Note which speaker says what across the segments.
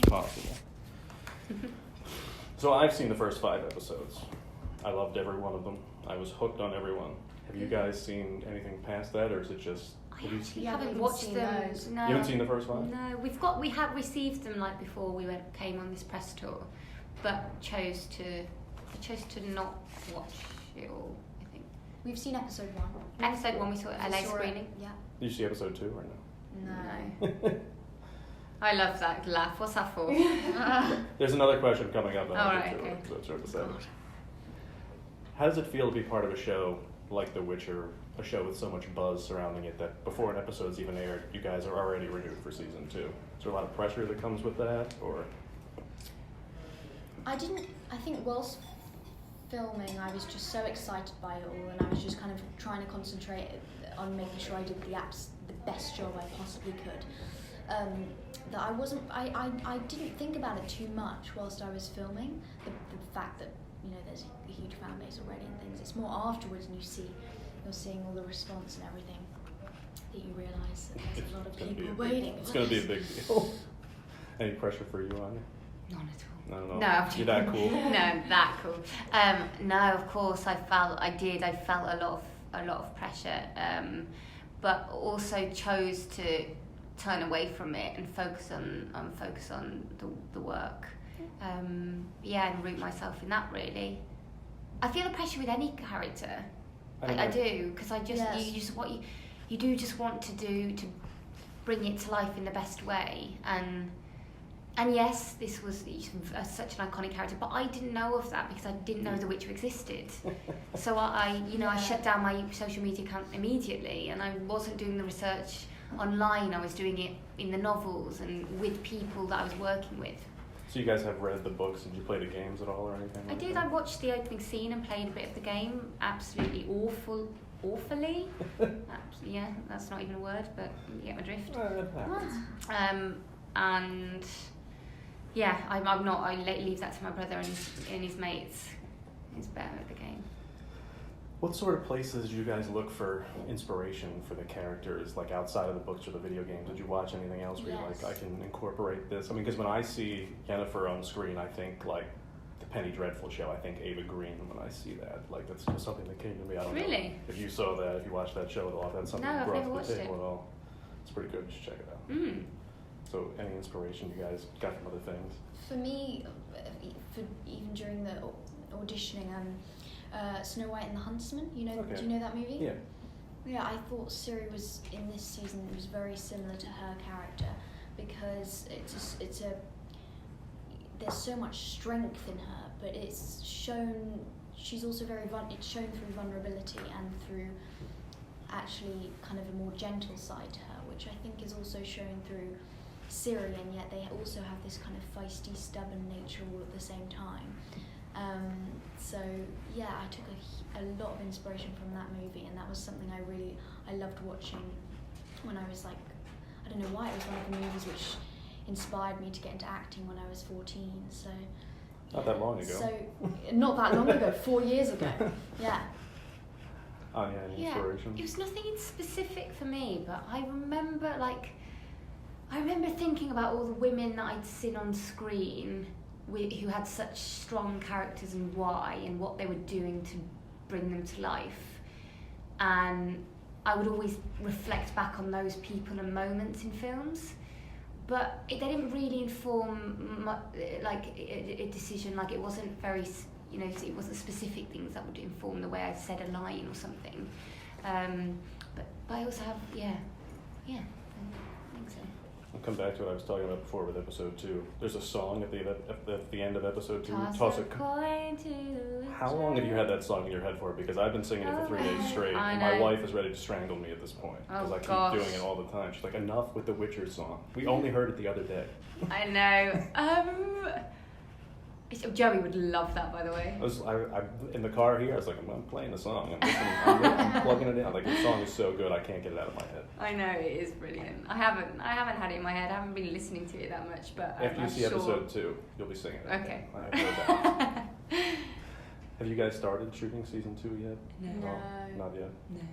Speaker 1: possible. So I've seen the first 5 episodes. I loved every one of them. I was hooked on everyone. Have you guys seen anything past that, or is it just?
Speaker 2: We haven't watched them.
Speaker 3: Those.
Speaker 2: No.
Speaker 1: You haven't seen the first 5?
Speaker 2: No, we have received them like before we came on this press tour, but chose to not watch it all. I think
Speaker 3: We've seen episode 1.
Speaker 2: episode 1 we saw at LA screening.
Speaker 3: Yeah.
Speaker 1: Did you see episode 2 or no?
Speaker 2: No. I love that laugh. What's that for?
Speaker 1: There's another question coming up.
Speaker 2: Alright, okay.
Speaker 1: So it's hard to say. How does it feel to be part of a show like The Witcher, a show with so much buzz surrounding it that before an episode's even aired, you guys are already renewed for season 2? Is there a lot of pressure that comes with that, or?
Speaker 3: I think whilst filming, I was just so excited by it all, and I was just kind of trying to concentrate on making sure I did the best job I possibly could. That I didn't think about it too much whilst I was filming. The fact that there's a huge fan base already and things. It's more afterwards, and you're seeing all the response and everything, that you realise that there's a lot of people waiting.
Speaker 1: It's going to be a big deal. Any pressure for you, Anya?
Speaker 2: None at all.
Speaker 1: No.
Speaker 2: No,
Speaker 1: You're that cool?
Speaker 2: No, that cool. No, of course I felt a lot of pressure, but also chose to turn away from it and focus on the work. And root myself in that, really. I feel the pressure with any character. I do, because you do just want to bring it to life in the best way. And yes, this was such an iconic character, but I didn't know of that because I didn't know The Witcher existed. So I shut down my social media account immediately, and I wasn't doing the research online. I was doing it in the novels and with people that I was working with.
Speaker 1: So you guys have read the books? Did you play the games at all or anything?
Speaker 2: I did. I watched the opening scene and played a bit of the game. Absolutely awfully. Yeah, that's not even a word, but you get my drift. And yeah, I'm not. I leave that to my brother and his mates. He's better at the game.
Speaker 1: What sort of places do you guys look for inspiration for the characters, like outside of the books or the video games? Did you watch anything else where you're like, I can incorporate this? I mean, because when I see Yennifer on screen, I think like the Penny Dreadful show. I think Ava Green when I see that. Like that's just something that came to me. I don't know if you saw that, if you watched that show at all. If that's something you brought to the table at all. It's pretty good. You should check it out. So, any inspiration you guys got from other things?
Speaker 3: For me, even during the auditioning, Snow White and the Huntsman. Do you know that movie?
Speaker 1: Yeah.
Speaker 3: Yeah, I thought Ciri was in this season was very similar to her character because there's so much strength in her, but it's shown. She's also it's shown through vulnerability and through actually kind of a more gentle side to her, which I think is also shown through Ciri, and yet they also have this kind of feisty, stubborn nature all at the same time. So yeah, I took a lot of inspiration from that movie, and that was something I loved watching when I was like, I don't know why, it was one of the movies which inspired me to get into acting when I was 14. So
Speaker 1: not that long ago.
Speaker 3: So not that long ago, 4 years ago. Yeah.
Speaker 1: Anya, any inspiration?
Speaker 2: It was nothing in specific for me, but I remember thinking about all the women that I'd seen on screen who had such strong characters and why, and what they were doing to bring them to life. And I would always reflect back on those people and moments in films, but they didn't really inform a decision. Like it wasn't very, it wasn't specific things that would inform the way I said a line or something. But I also have, I think so.
Speaker 1: I'll come back to what I was talking about before with episode 2. There's a song at the end of episode 2.
Speaker 2: Toss a coin to the
Speaker 1: How long have you had that song in your head for? Because I've been singing it for 3 days straight. And my wife is ready to strangle me at this point because I keep doing it all the time. She's like, enough with the Witcher song. We only heard it the other day.
Speaker 2: I know. Joey would love that, by the way.
Speaker 1: I'm in the car here. I was like, I'm playing the song. I'm plugging it in. Like, the song is so good, I can't get it out of my head.
Speaker 2: I know, it is brilliant. I haven't had it in my head. I haven't been listening to it that much, but
Speaker 1: after you see episode 2, you'll be singing it.
Speaker 2: Okay.
Speaker 1: I heard that. Have you guys started shooting season 2 yet?
Speaker 2: No.
Speaker 1: Not yet.
Speaker 2: No.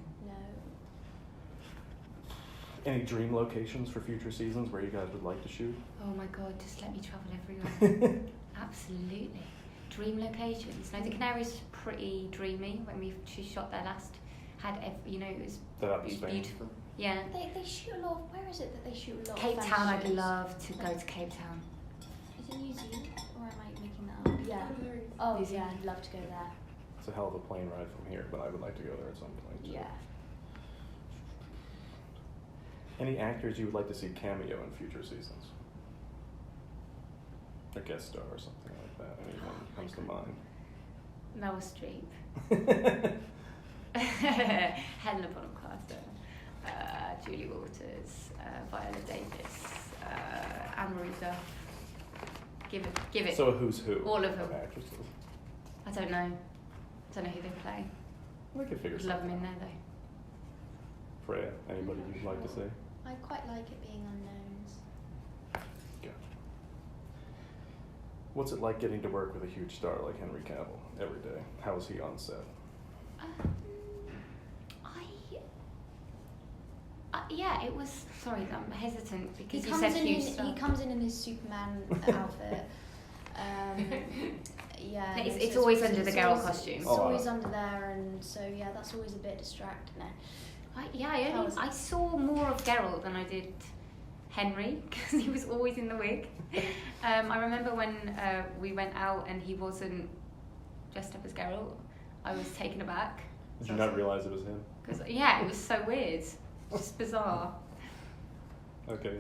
Speaker 1: Any dream locations for future seasons where you guys would like to shoot?
Speaker 2: Oh my god, just let me travel everywhere. Absolutely. Dream locations. No, the Canaries pretty dreamy when she shot there last. It was beautiful. Yeah.
Speaker 3: They shoot a lot of, where is it that they shoot a lot
Speaker 2: Cape
Speaker 3: of
Speaker 2: Town,
Speaker 3: fantasy
Speaker 2: I'd
Speaker 3: shows?
Speaker 2: love to go to Cape Town.
Speaker 3: Is it New Zealand? Or am I making that up? Yeah. Oh,
Speaker 2: New
Speaker 3: yeah,
Speaker 2: Zealand.
Speaker 3: I'd love to go there.
Speaker 1: It's a hell of a plane ride from here, but I would like to go there at some point. Too.
Speaker 3: Yeah.
Speaker 1: Any actors you would like to see cameo in future seasons? A guest star or something like that. Anyone comes to mind?
Speaker 2: Meryl Streep. Helena Bonham Carter. Julie Walters. Viola Davis. Anne-Marie Duff. Give it.
Speaker 1: So a who's who?
Speaker 2: All of them.
Speaker 1: Actresses.
Speaker 2: I don't know. Who they play.
Speaker 1: I could figure
Speaker 2: I'd love
Speaker 1: something
Speaker 2: them in
Speaker 1: out.
Speaker 2: there though.
Speaker 1: Freya, anybody you'd like to see?
Speaker 3: I quite like it being unknowns.
Speaker 1: Yeah. What's it like getting to work with a huge star like Henry Cavill every day? How is he on set?
Speaker 2: Yeah, it was. Sorry, I'm hesitant because
Speaker 3: He
Speaker 2: you said huge
Speaker 3: he
Speaker 2: star.
Speaker 3: comes in his Superman outfit. Yeah.
Speaker 2: It's always under the girl costume.
Speaker 3: It's always under there, and so yeah, that's always a bit distracting.
Speaker 2: I saw more of Geralt than I did Henry because he was always in the wig. I remember when we went out and he wasn't dressed up as Geralt, I was taken aback.
Speaker 1: Did you not realize it was him?
Speaker 2: Because it was so weird, just bizarre.
Speaker 1: Okay.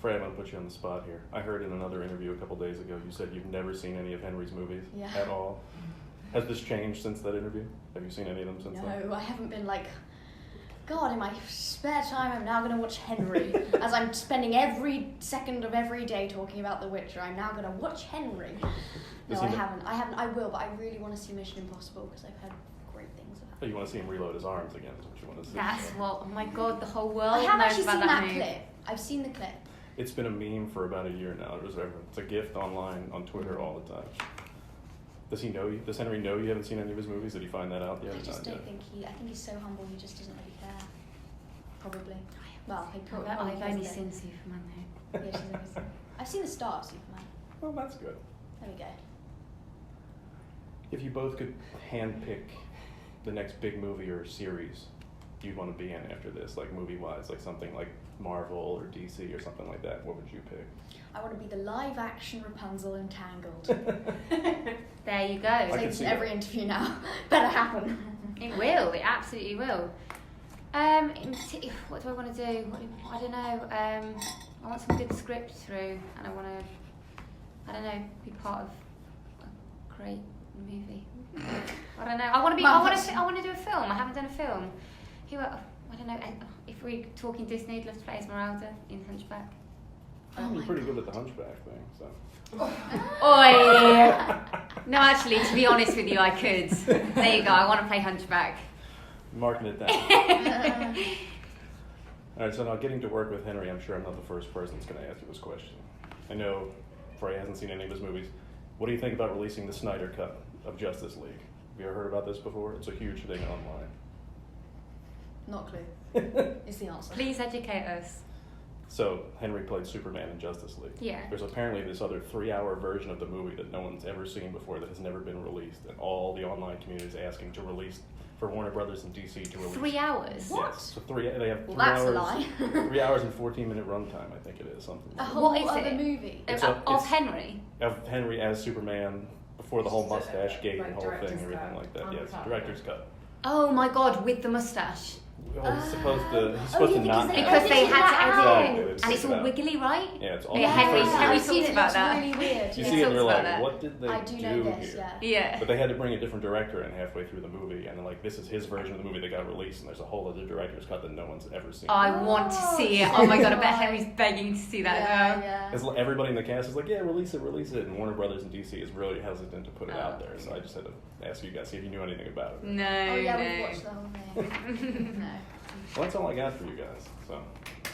Speaker 1: Freya, I'm going to put you on the spot here. I heard in another interview a couple days ago you said you've never seen any of Henry's movies at all. Has this changed since that interview? Have you seen any of them since then?
Speaker 3: No, I haven't been like, God, in my spare time I'm now going to watch Henry. As I'm spending every second of every day talking about The Witcher, I'm now going to watch Henry. No, I haven't. I will, but I really want to see Mission Impossible because I've heard great things about
Speaker 1: Oh, you want to see him reload his arms again is what you want to see.
Speaker 2: That's what, oh my god, the whole world
Speaker 3: I have
Speaker 2: knows
Speaker 3: actually
Speaker 2: about
Speaker 3: seen that
Speaker 2: move.
Speaker 3: clip. I've seen the clip.
Speaker 1: It's been a meme for about a year now. It's a gift online on Twitter all the time. Does he know you? Does Henry know you haven't seen any of his movies? Did he find that out yet?
Speaker 3: I just
Speaker 1: Not
Speaker 3: don't
Speaker 1: yet?
Speaker 3: think I think he's so humble he just doesn't really care. Probably. Well, he
Speaker 2: I've
Speaker 3: probably
Speaker 2: only
Speaker 3: has
Speaker 2: seen Superman though.
Speaker 3: Yeah, she's always seen. I've seen the start of Superman.
Speaker 1: Well, that's good.
Speaker 3: There we go.
Speaker 1: If you both could handpick the next big movie or series you'd want to be in after this, like movie-wise, like something like Marvel or DC or something like that, what would you pick?
Speaker 3: I want to be the live-action Rapunzel in Tangled.
Speaker 2: There you go.
Speaker 1: I can
Speaker 3: It's
Speaker 1: see
Speaker 3: every
Speaker 1: that.
Speaker 3: interview now. Better happen.
Speaker 2: It will. It absolutely will. What do I want to do? I don't know. I want some good script through, and I want to, be part of a great movie. I don't know. I want to do a film. I haven't done a film. I don't know. If we're talking Disney, I'd love to play Esmeralda in Hunchback.
Speaker 1: You're pretty good at the Hunchback thing, so.
Speaker 2: Oi! No, actually, to be honest with you, I could. There you go. I want to play Hunchback.
Speaker 1: Marking it down. All right, so now getting to work with Henry, I'm sure I'm not the first person that's going to ask you this question. I know Freya hasn't seen any of his movies. What do you think about releasing the Snyder Cut of Justice League? Have you ever heard about this before? It's a huge thing online.
Speaker 3: Not a clue. Is the answer.
Speaker 2: Please educate us.
Speaker 1: So Henry played Superman in Justice League.
Speaker 2: Yeah.
Speaker 1: There's apparently this other 3-hour version of the movie that no one's ever seen before that has never been released, and all the online community is asking to release for Warner Brothers and DC to release.
Speaker 2: 3 hours.
Speaker 3: What?
Speaker 1: Yes. So they have 3
Speaker 3: Well, that's
Speaker 1: hours.
Speaker 3: a lie.
Speaker 1: 3 hours and 14-minute runtime, I think it is something.
Speaker 3: A
Speaker 1: Like
Speaker 3: whole
Speaker 2: What is
Speaker 3: other
Speaker 2: it?
Speaker 3: movie.
Speaker 2: Of Henry.
Speaker 1: of Henry as Superman before the whole
Speaker 4: It's just a,
Speaker 1: mustache gate
Speaker 4: like,
Speaker 1: and whole thing and
Speaker 4: director's
Speaker 1: everything
Speaker 4: cut,
Speaker 1: like that.
Speaker 4: uncut,
Speaker 1: Yes, director's cut.
Speaker 2: Oh my god, with the mustache.
Speaker 1: Well, he's supposed to
Speaker 3: yeah,
Speaker 1: not
Speaker 3: because
Speaker 1: have
Speaker 2: Because they had to
Speaker 1: Exactly,
Speaker 2: edit it.
Speaker 1: they
Speaker 2: And it's
Speaker 1: took it
Speaker 2: all
Speaker 1: out.
Speaker 2: wiggly, right?
Speaker 1: Yeah, it's all
Speaker 2: Yeah,
Speaker 1: the first
Speaker 2: Henry
Speaker 1: scene.
Speaker 2: talks about
Speaker 3: it's
Speaker 2: that.
Speaker 3: really weird.
Speaker 1: You
Speaker 3: yeah.
Speaker 1: see it and you're
Speaker 2: talks about
Speaker 1: like,
Speaker 2: that.
Speaker 1: what did they
Speaker 3: I do know this,
Speaker 1: here?
Speaker 3: yeah.
Speaker 2: Yeah.
Speaker 1: But they had to bring a different director in halfway through the movie, and then like this is his version of the movie that got released, and there's a whole other director's cut that no one's ever seen.
Speaker 2: I want to see it. Oh my god, I bet
Speaker 3: Right.
Speaker 2: Henry's begging to see that
Speaker 3: Yeah,
Speaker 2: as well.
Speaker 3: yeah.
Speaker 1: As everybody in the cast is like, yeah, release it, and Warner Brothers and DC is really hesitant to put it
Speaker 2: Oh.
Speaker 1: out there. So I just had to ask you guys see if you knew anything about it.
Speaker 2: No,
Speaker 3: Oh yeah,
Speaker 2: no.
Speaker 3: we've watched the whole thing. No.
Speaker 1: Well, that's all I got for you guys. So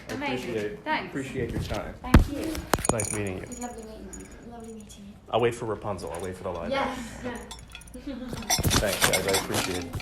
Speaker 1: I
Speaker 2: Amazing. Thanks.
Speaker 1: appreciate your time.
Speaker 2: Thank you.
Speaker 1: Nice meeting you.
Speaker 3: It was lovely meeting you. Lovely meeting you.
Speaker 1: I'll wait for Rapunzel. I'll wait for the live.
Speaker 3: Yes.
Speaker 1: Thanks, guys. I appreciate it.